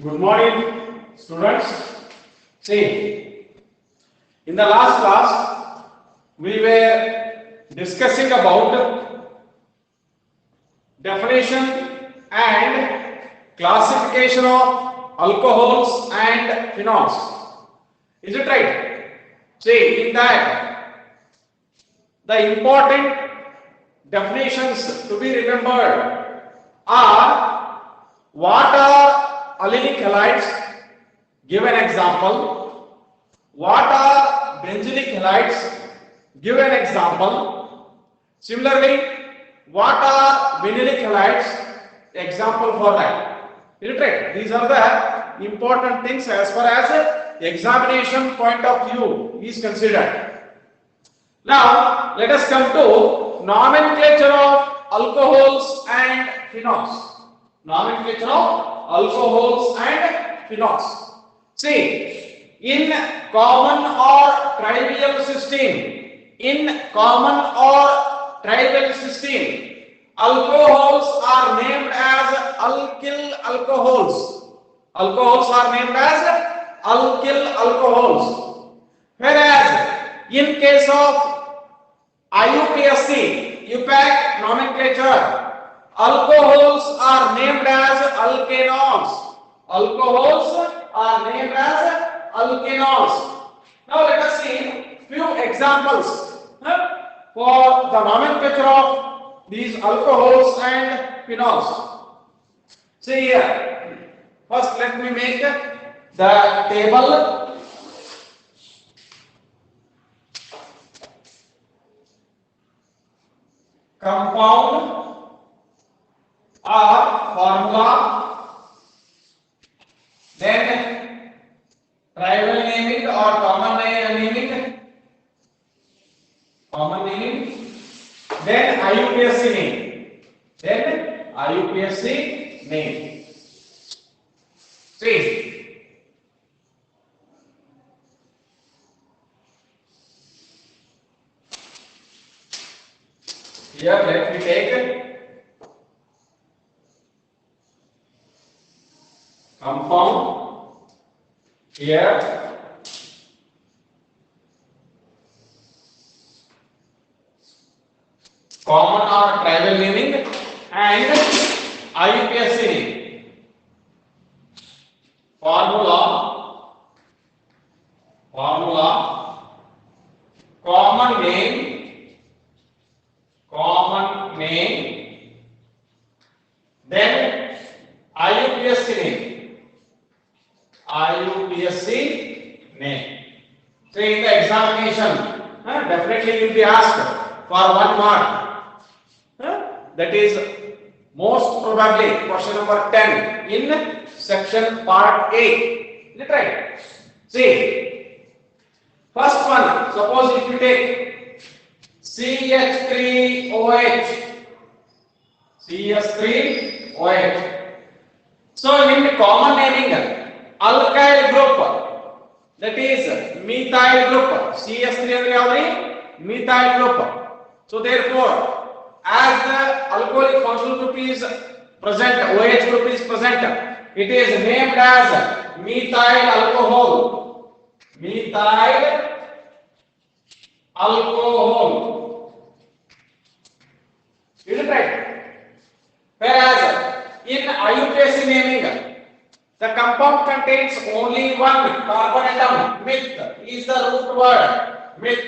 Good morning, students. See, in the last class, we were discussing about definition and classification of alcohols and phenols. Is it right? See, in that, the important definitions to be remembered are what are allylic halides? Give an example. What are benzylic halides? Give an example. Similarly, what are vinylic halides? Example for that. Is it right? These are the important things as far as examination point of view is considered. Now, let us come to nomenclature of alcohols and phenols. Nomenclature of alcohols and phenols. See, in common or trivial system, alcohols are named as alkyl alcohols. Alcohols are named as alkyl alcohols. Whereas, in case of IUPAC, UPAC nomenclature, alcohols are named as alkanols. Alcohols are named as alkanols. Now let us see few examples for the nomenclature of these alcohols and phenols. See here. First, let me make the table. Compound or formula, then tribal naming or common naming, then IUPAC name, See, here let me take compound, here common or tribal naming and IUPAC name. Formula, common name, then IUPAC name. So in the examination, definitely you will be asked for 1 mark. That is most probably question number 10 in section part A. Is it right? See, first one, suppose if you take CH3OH. So in common naming, alkyl group, that is methyl group. CH3 andre yavadri methyl group. So therefore, as the alcoholic functional group is present, OH group is present, it is named as methyl alcohol. Methyl alcohol. Is it right? Whereas in IUPAC naming, the compound contains only one carbon atom. Meth is the root word. Meth.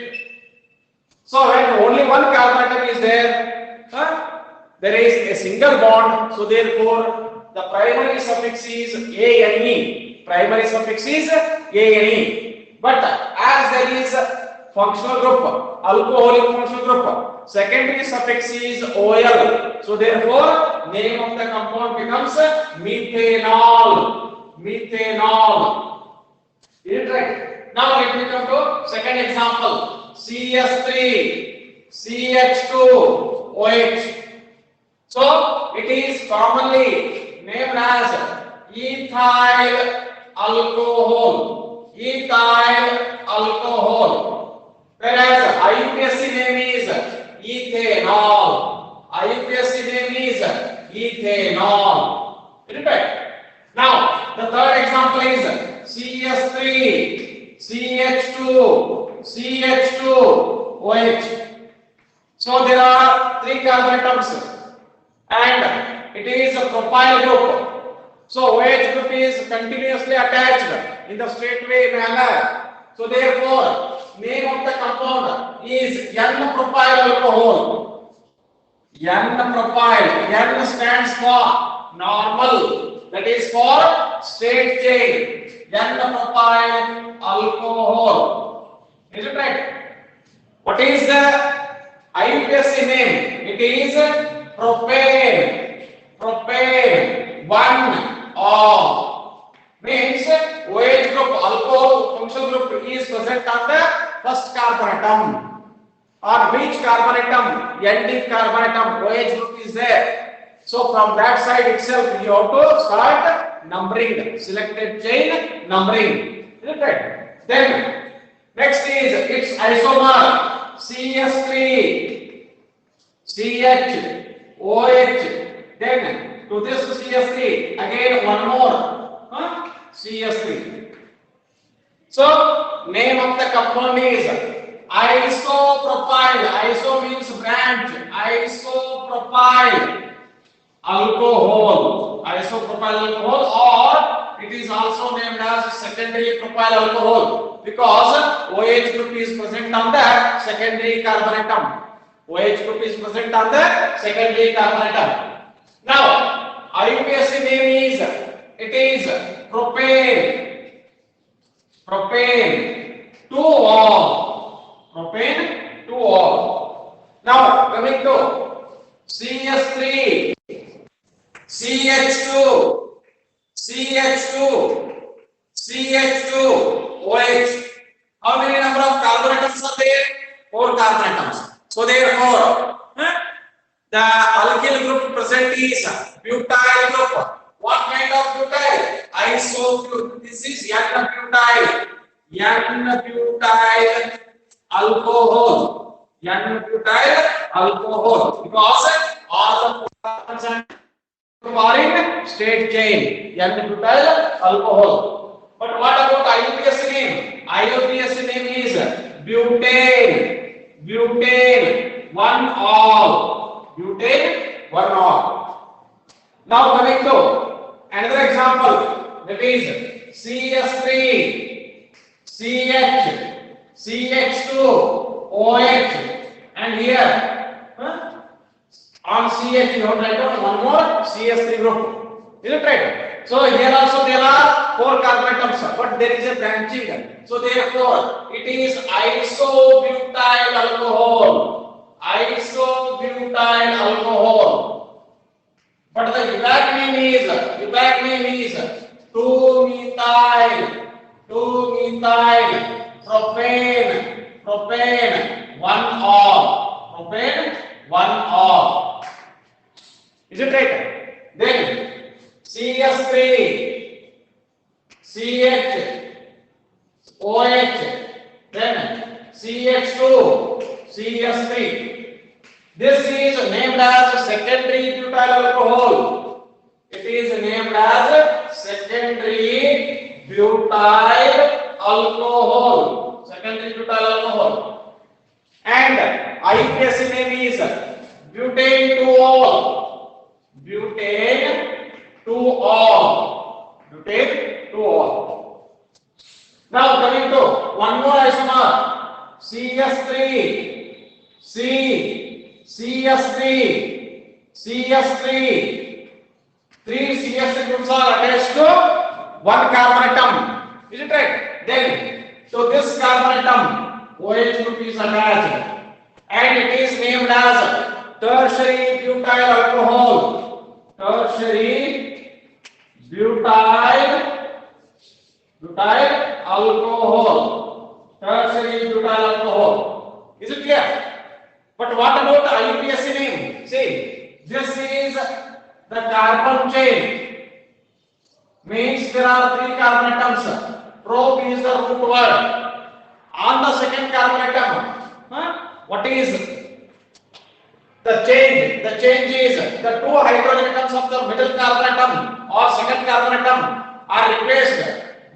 So when only one carbon atom is there, there is a single bond. So therefore, the primary suffix is ane. Primary suffix is ane. But as there is functional group, alcoholic functional group, secondary suffix is ol. So therefore, name of the compound becomes methanol. Is it right? Now let me come to second example. CH3, CH2OH. So it is commonly named as ethyl alcohol. Whereas IUPAC name is ethanol. Is it right? Now the third example is CS3, CH2, CH2, OH. So there are three carbon atoms and it is a propyl group. So OH group is continuously attached in the straightway manner. So therefore, name of the compound is N-propyl alcohol. N-propyl. N stands for normal. That is for straight chain. N-propyl alcohol. Is it right? What is the IUPAC name? It is propane. Propane. One or means OH group alcohol functional group is present on the first carbon atom. On which carbon atom? N-th carbon atom. OH group is there. So from that side itself you have to start numbering. Selected chain numbering. Is it right? Then next is its isomer CS3, CH, OH. Then to this CS3 again one more CS3. So name of the compound is isopropyl. Iso means branch. Isopropyl alcohol. Isopropyl alcohol, or it is also named as secondary propyl alcohol because OH group is present on the secondary carbon atom. OH group is present on the secondary carbon atom. Now, IUPAC name is, it is propane. Propane 2-ol. Propane 2-ol. Now, coming to CS3, CH2, CH2, CH2, OH. How many number of carbon atoms are there? 4 carbon atoms. So therefore, the alkyl group present is butyl group. What kind of butyl? Isobutyl. This is N-butyl. N-butyl alcohol. N-butyl alcohol. Because all the carbons are in straight chain. N-butyl alcohol. But what about IUPAC name? IUPAC name is butane. Butane 1-ol. Butane 1-ol. Now coming to another example, that is CS3, CH, CH2, OH, and here on CH you have write down one more CS3 group. Is it right? So here also there are 4 carbon atoms, but there is a branching. So therefore it is isobutyl alcohol. Isobutyl alcohol. But the UPAC name is 2-methyl propane 1-ol. Propane 1-ol. Is it right? Then CS3, CH, OH, then CH2, CS3. This is named as secondary butyl alcohol. It is named as secondary butyl alcohol. Secondary butyl alcohol. And IUPAC name is butane 2-ol. Butane 2-ol. Butane 2-ol. Now coming to one more isomer, CS3, CS3, CS3. 3 CS groups are attached to one carbon atom. Is it right? Then to this carbon atom, OH group is attached, and it is named as tertiary butyl alcohol. Tertiary butyl alcohol. Tertiary butyl alcohol. Is it clear? But what about IUPAC name? See, this is the carbon chain. Means there are 3 carbon atoms. Prop is the root word. On the second carbon atom, what is the change? The change is the 2 hydrogen atoms of the middle carbon atom or second carbon atom are replaced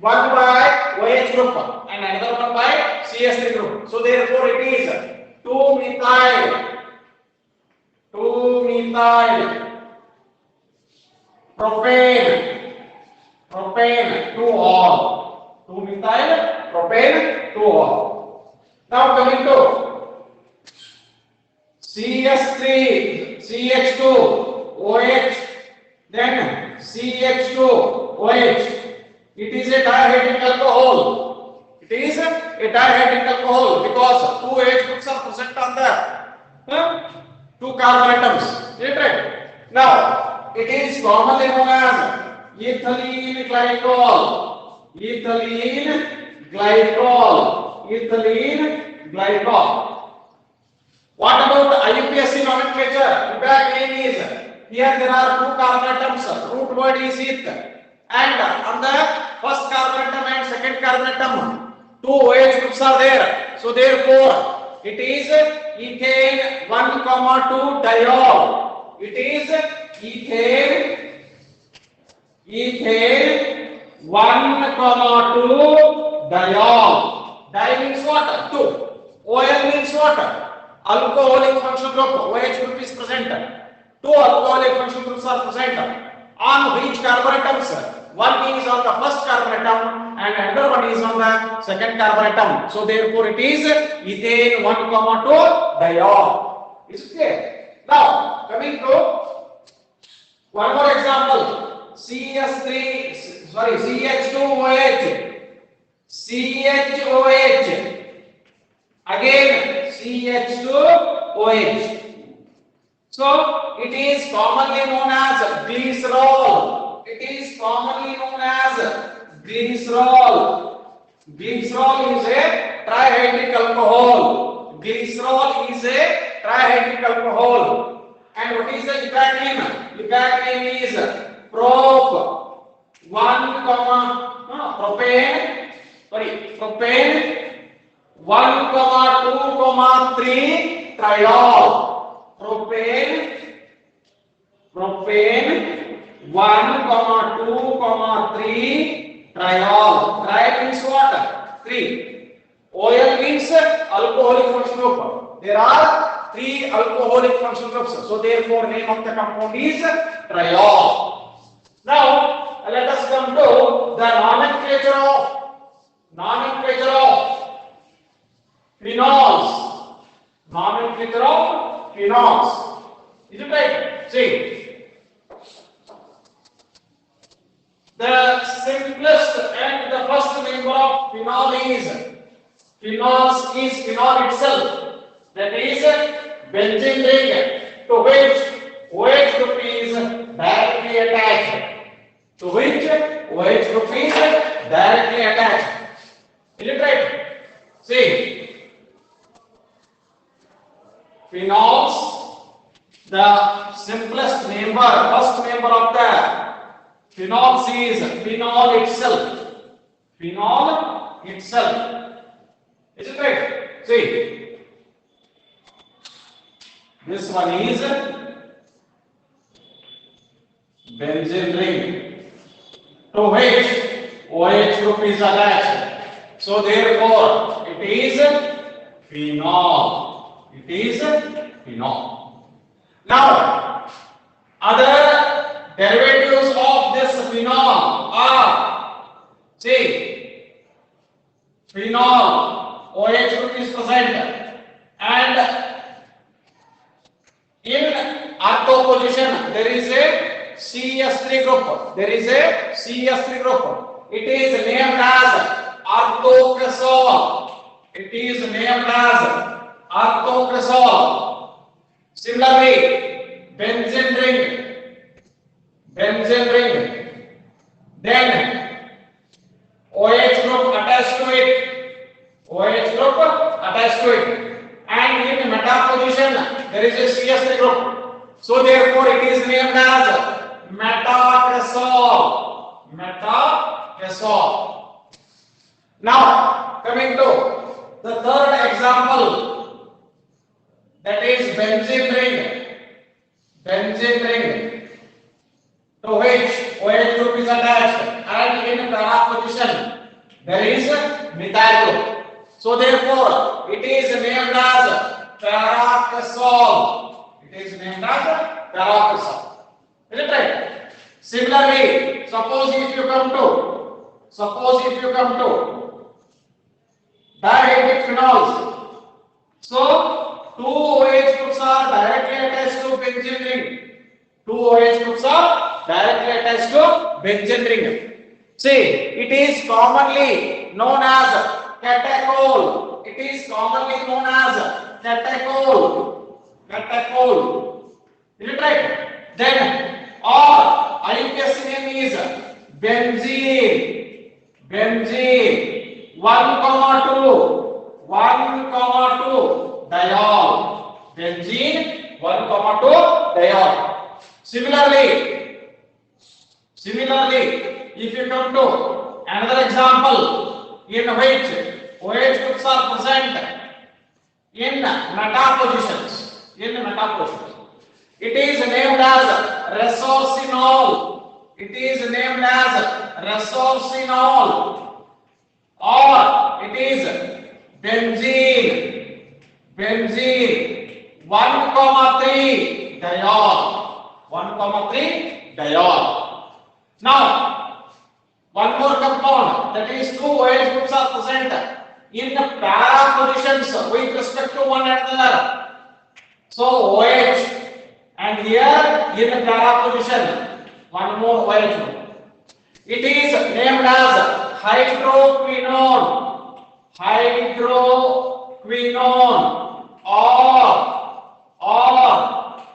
one by OH group and another one by CS3 group. So therefore it is 2-methyl propane 2-ol, 2-methyl propane 2-ol. Now coming to CS3 CH2 OH, then CH2OH. It is a diahating alcohol. It is a diahating alcohol because two OH groups are present on the two carbon atoms. Is it right? Now it is commonly known as ethylene glycol. Ethylene glycol. What about the IUPAC nomenclature? UPAC name is, here there are two carbon atoms, root word is eth, and on the first carbon atom and second carbon atom, two OH groups are there. So therefore, it is ethane 1,2 diol. It is ethane 1,2 diol. Di means what? 2. OL means what? Alcoholic functional group. OH group is present. Two alcoholic functional groups are present. On which carbon atoms? One is on the first carbon atom and another one is on the second carbon atom. So therefore it is ethane 1,2 diol. Is it clear? Now coming to one more example. CH2OH. Again CH2OH. So it is commonly known as glycerol. It is commonly known as glycerol. Glycerol is a trihydrate alcohol. Glycerol is a trihydrate alcohol. And what is the UPAC name? UPAC name is propane 1,2,3 triol. Propane 1,2,3 triol. Tri means what? 3. OL means alcoholic functional group. There are 3 alcoholic functional groups. So therefore name of the compound is triol. Now let us come to the nomenclature of phenols. Nomenclature of phenols. Is it right? See, the simplest and the first member of phenol is phenol itself. That is benzene ring, to which OH group is directly attached. To which OH group is directly attached. Is it right? See, phenols, the simplest member, first member of the phenols is phenol itself. Phenol itself. Is it right? See, this one is benzene ring, to which OH group is attached. So therefore it is phenol. It is phenol. Now other derivatives of this phenol are, see, phenol OH group is present, and in ortho position there is a CS3 group. There is a CS3 group. It is named as orthocresol. It is named as orthocresol. Similarly, benzene ring, then OH group attached to it, and in meta position there is a CS3 group. So therefore it is named as metacresol. Now coming to the third example, that is benzene ring, to which OH group is attached, and in para position there is methyl group. So therefore, it is named as paraquisol. It is named as paraquisol. Is it right? Similarly, suppose if you come to dihydric phenols. So two OH groups are directly attached to benzene ring. Two OH groups are directly attached to benzene ring. See, it is commonly known as catechol. It is commonly known as catechol. Catechol. Is it right? Then, or IUPAC name is benzene. Benzene 1,2. 1,2 diol. Benzene 1,2 diol. Similarly, if you come to another example in which OH groups are present in meta positions, it is named as resorcinol. It is named as resorcinol, or it is benzene 1,3 diol. 1,3 diol. Now, one more compound, that is two OH groups are present in para positions with respect to one another. So OH, and here in para position, one more OH group. It is named as hydroquinone. Hydroquinone or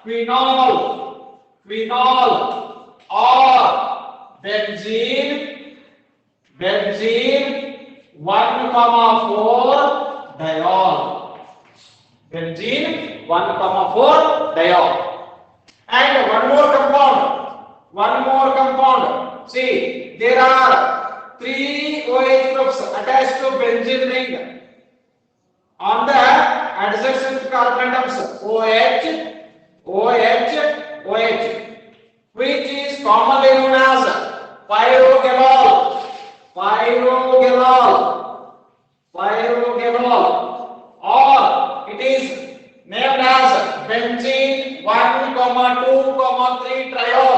quinol or benzene 1,4 diol. Benzene 1,4 diol. And one more compound. See, there are three OH groups attached to benzene ring on the adjacent carbon atoms OH, which is commonly known as pyrogalol, or it is named as benzene 1,2,3 triol.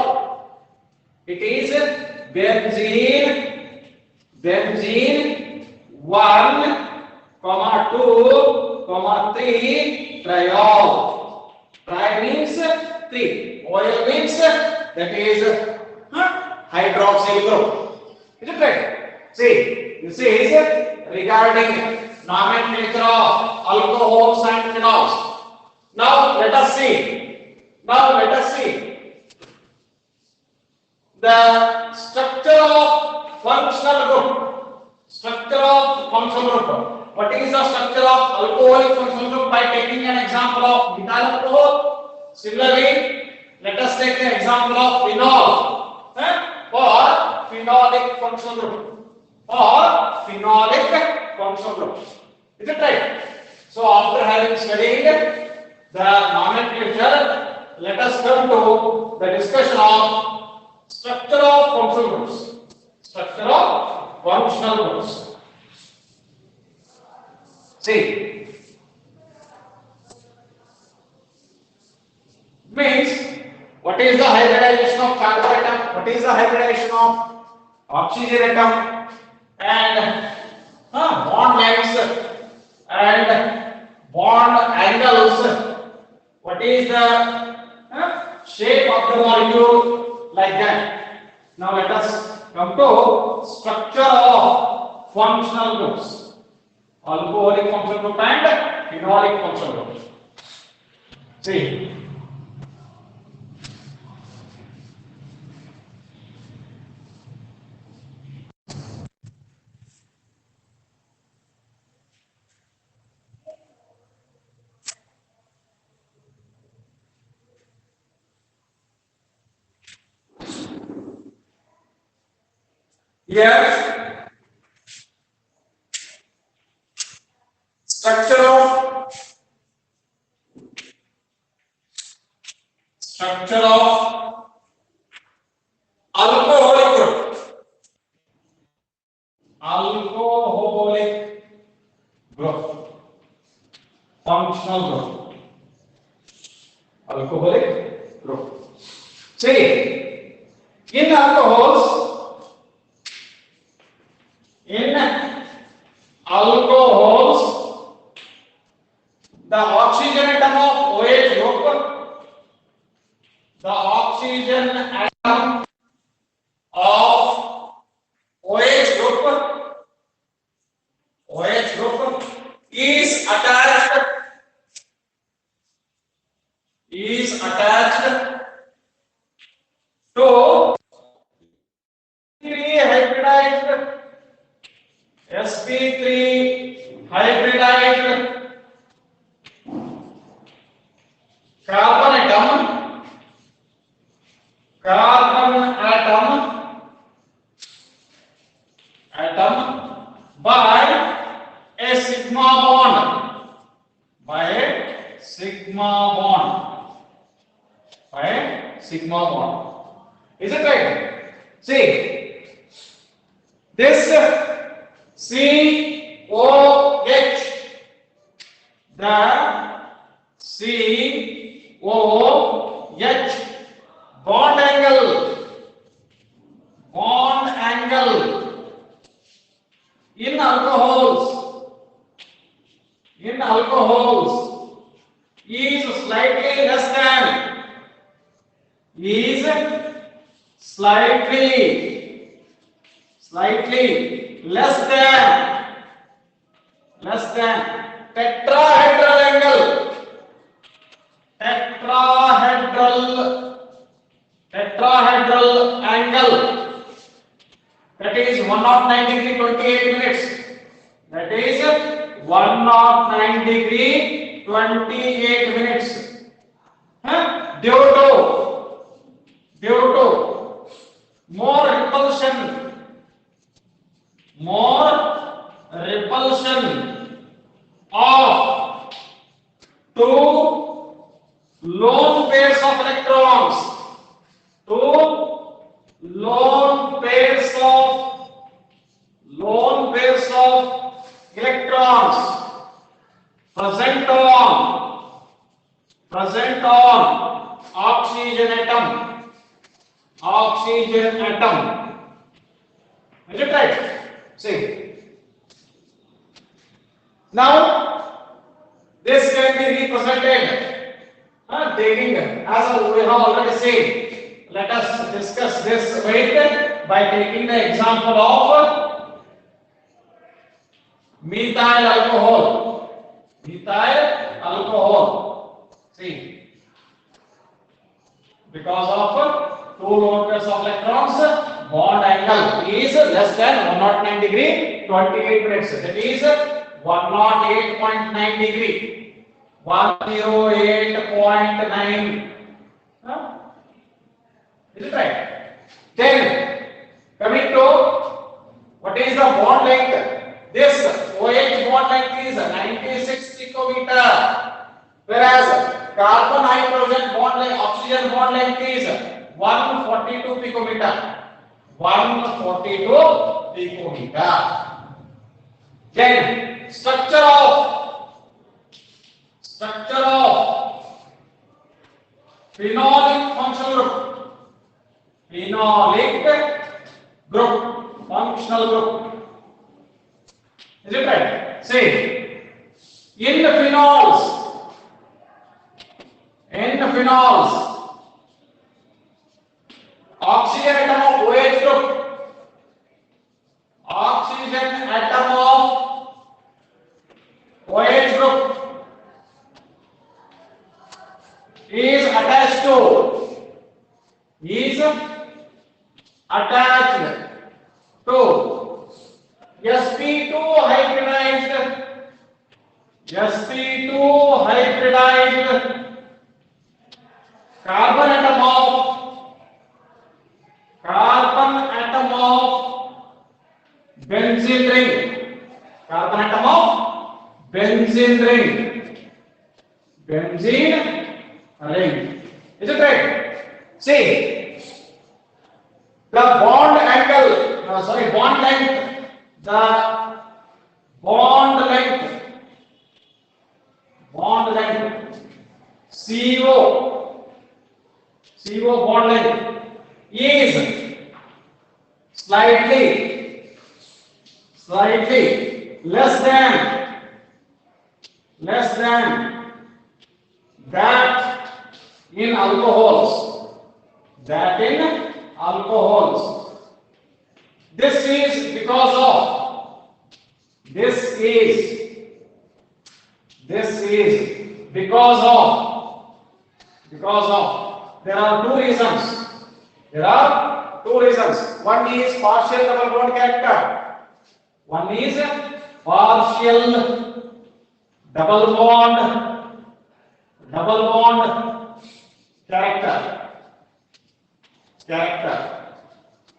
It is benzene 1,2,3 triol. Tri means 3. Oil means that is hydroxyl group. Is it right? See, this is regarding nomenclature of alcohols and phenols. Now let us see the structure of functional group. What is the structure of alcoholic functional group? By taking an example of methyl alcohol. Similarly, let us take the example of phenol or phenolic functional group. Is it right? So after having studied the nomenclature, let us come to the discussion of structure of functional groups. See, means what is the hybridization of carbon atom, what is the hybridization of oxygen atom, and bond lengths and bond angles, what is the shape of the molecule, like that. Now let us come to structure of functional groups. Alcoholic functional group and phenolic functional group. See, here structure of alcoholic group. Alcoholic functional group. Alcoholic group. See, in alcohols, the oxygen atom of OH group, the oxygen atom of OH group is attached to hybridized sp3 hybridized carbon atom by a sigma bond, by a sigma bond. Is it right? See, this COH, the COH bond angle in alcohols is slightly less than less than tetrahedral angle, that is 109 degree 28 minutes, that is 109 degree 28 minutes, due to more repulsion of two lone pairs of electrons, present on oxygen atom. Is it right? See. Now, this can be represented, taking, as we have already seen. Let us discuss this weight by taking the example of methyl alcohol. See, because of two lone pairs of electrons, bond angle is less than 109 degree 28 minutes. That is 108.9 degree, 108.9. Is it right? Then coming to what is the bond length? This OH bond length is 96 picometer, whereas carbon hydrogen bond length, oxygen bond length is 142 picometer. 142 picometer. Then structure of phenolic functional group. Is it right? See, in the phenols, oxygen atom of OH group, is attached to sp2 hybridized carbon atom of benzene ring. Is it right? See, the bond length, CO bond length is slightly less than that in alcohols. That in alcohols. This is because of there are two reasons. One is partial double bond character. One is partial double bond character.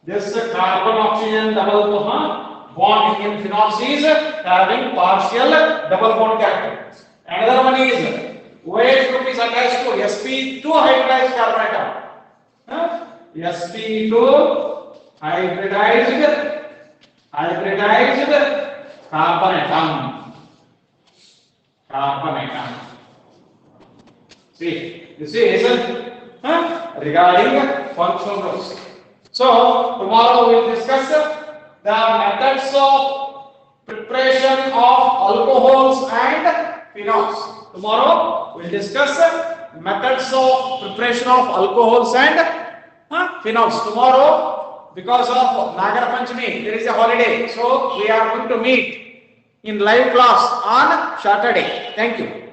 This carbon oxygen double bond in phenols is having partial double bond character. Another one is OH group is attached to sp2 hybridized carbon atom. sp2 hybridized carbon atom. See, this is regarding functional groups. So tomorrow we will discuss the methods of preparation of alcohols and phenols. Tomorrow we will discuss methods of preparation of alcohols and phenols. Tomorrow, because of Nagara Panchami, there is a holiday, so we are going to meet in live class on Saturday. Thank you.